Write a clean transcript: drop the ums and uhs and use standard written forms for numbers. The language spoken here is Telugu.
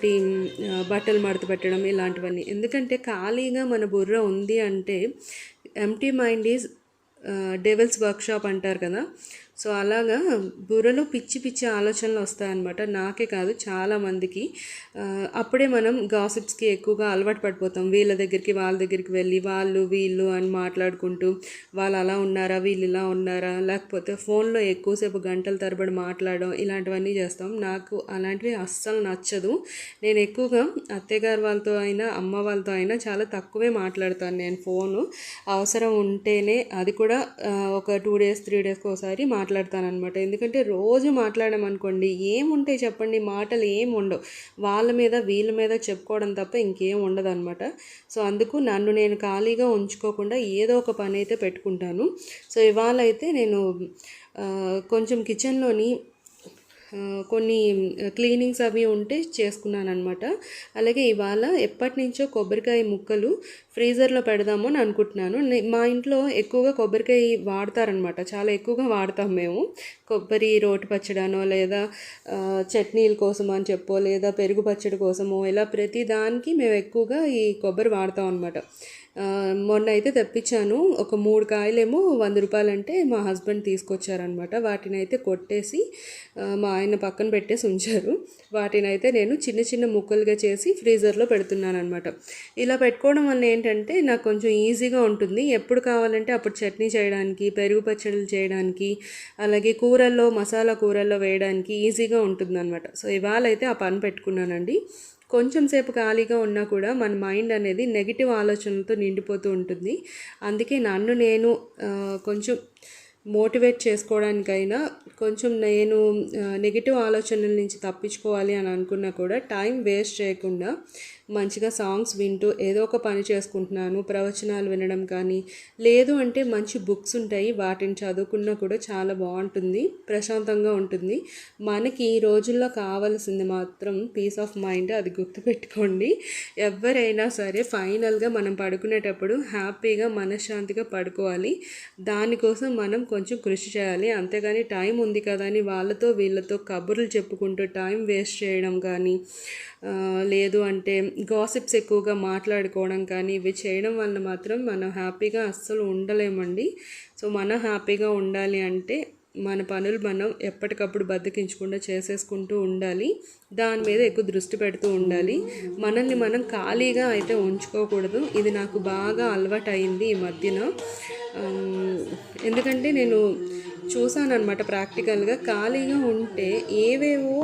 ఇంకొకటి బట్టలు మడత పెట్టడం ఇలాంటివన్నీ. ఎందుకంటే ఖాళీగా మన బుర్ర ఉంది అంటే empty mind is devils workshop అంటారు కదా. సో అలాగా బుర్రలో పిచ్చి పిచ్చి ఆలోచనలు వస్తాయన్నమాట. నాకే కాదు చాలామందికి. అప్పుడే మనం గాసిప్స్కి ఎక్కువగా అలవాటు పడిపోతాం. వీళ్ళ దగ్గరికి వాళ్ళ దగ్గరికి వెళ్ళి వాళ్ళు వీళ్ళు అని మాట్లాడుకుంటూ వాళ్ళు అలా ఉన్నారా వీళ్ళు ఇలా ఉన్నారా, లేకపోతే ఫోన్లో ఎక్కువసేపు గంటల తరబడి మాట్లాడడం ఇలాంటివన్నీ చేస్తాం. నాకు అలాంటివి అస్సలు నచ్చదు. నేను ఎక్కువగా అత్తయ్యగారు వాళ్ళతో అయినా అమ్మ వాళ్ళతో అయినా చాలా తక్కువే మాట్లాడతాను నేను ఫోను. అవసరం ఉంటేనే, అది కూడా ఒక 2 days 3 daysకి ఒకసారి మాట్లాడతానమాట. ఎందుకంటే రోజు మాట్లాడామనుకోండి ఏముంటాయి చెప్పండి, మాటలు ఏం ఉండవు. వాళ్ళ మీద వీళ్ళ మీద చెప్పుకోవడం తప్ప ఇంకేం ఉండదు అనమాట. సో అందుకు నన్ను నేను ఖాళీగా ఉంచుకోకుండా ఏదో ఒక పని అయితే పెట్టుకుంటాను. సో ఇవాళ అయితే నేను కొంచెం కిచెన్లోని కొన్ని క్లీనింగ్స్ అవి ఉంటే చేసుకున్నాను అనమాట. అలాగే ఇవాళ ఎప్పటి నుంచో కొబ్బరికాయ ముక్కలు ఫ్రీజర్లో పెడదాము అని అనుకుంటున్నాను. మా ఇంట్లో ఎక్కువగా కొబ్బరికాయ వాడతారనమాట, చాలా ఎక్కువగా వాడతాం మేము. కొబ్బరి రోటి పచ్చడానో లేదా చట్నీల కోసం అని చెప్పో లేదా పెరుగు పచ్చడి కోసమో ఇలా ప్రతి దానికి మేము ఎక్కువగా ఈ కొబ్బరి వాడతాం అనమాట. మొన్న అయితే తెప్పించాను. ఒక 3 కాయలేమో 100 రూపాయలంటే మా హస్బెండ్ తీసుకొచ్చారనమాట. వాటిని అయితే కొట్టేసి మా ఆయన పక్కన పెట్టేసి ఉంచారు. వాటిని అయితే నేను చిన్న చిన్న ముక్కలుగా చేసి ఫ్రీజర్లో పెడుతున్నాను అనమాట. ఇలా పెట్టుకోవడం వల్ల ఏంటంటే నాకు కొంచెం ఈజీగా ఉంటుంది. ఎప్పుడు కావాలంటే అప్పుడు చట్నీ చేయడానికి, పెరుగు పచ్చడిలు చేయడానికి, అలాగే కూరల్లో మసాలా కూరల్లో వేయడానికి ఈజీగా ఉంటుంది అనమాట. సో ఇవాళ అయితే ఆ పని పెట్టుకున్నానండి. కొంచెం సేపు ఖాళీగా ఉన్నా కూడా మన మైండ్ అనేది నెగిటివ్ ఆలోచనలతో నిండిపోతూ ఉంటుంది. అందుకే నన్ను నేను కొంచెం మోటివేట్ చేసుకోవడానికైనా, కొంచెం నేను నెగిటివ్ ఆలోచనల నుంచి తప్పించుకోవాలి అని అనుకున్నా కూడా టైం వేస్ట్ చేయకుండా మంచిగా సాంగ్స్ వింటూ ఏదో ఒక పని చేసుకుంటున్నాను. ప్రవచనాలు వినడం కానీ, లేదు అంటే మంచి బుక్స్ ఉంటాయి, వాటిని చదువుకున్నా కూడా చాలా బాగుంటుంది, ప్రశాంతంగా ఉంటుంది. మనకి ఈ రోజుల్లో కావాల్సింది మాత్రం పీస్ ఆఫ్ మైండ్. అది గుర్తుపెట్టుకోండి. ఎవరైనా సరే ఫైనల్గా మనం పడుకునేటప్పుడు హ్యాపీగా మనశ్శాంతిగా పడుకోవాలి. దానికోసం మనం కొంచెం కృషి చేయాలి. అంతేగాని టైం ఉంది కదా అని వాళ్ళతో వీళ్ళతో కబుర్లు చెప్పుకుంటూ టైం వేస్ట్ చేయడం కానీ, లేదు అంటే గాసిప్స్ ఎక్కువగా మాట్లాడుకోవడం కానీ, ఇవి చేయడం వల్ల మాత్రం మనం హ్యాపీగా అస్సలు ఉండలేమండి. సో మనం హ్యాపీగా ఉండాలి అంటే మన పనులు మనం ఎప్పటికప్పుడు బద్దకించకుండా చేసేసుకుంటూ ఉండాలి. దాని మీద ఎక్కువ దృష్టి పెడుతూ ఉండాలి. మనల్ని మనం ఖాళీగా అయితే ఉంచుకోకూడదు. ఇది నాకు బాగా అలవాటు అయింది ఈ మధ్యన. ఎందుకంటే నేను చూసానన్నమాట ప్రాక్టికల్గా. ఖాళీగా ఉంటే ఏవేవో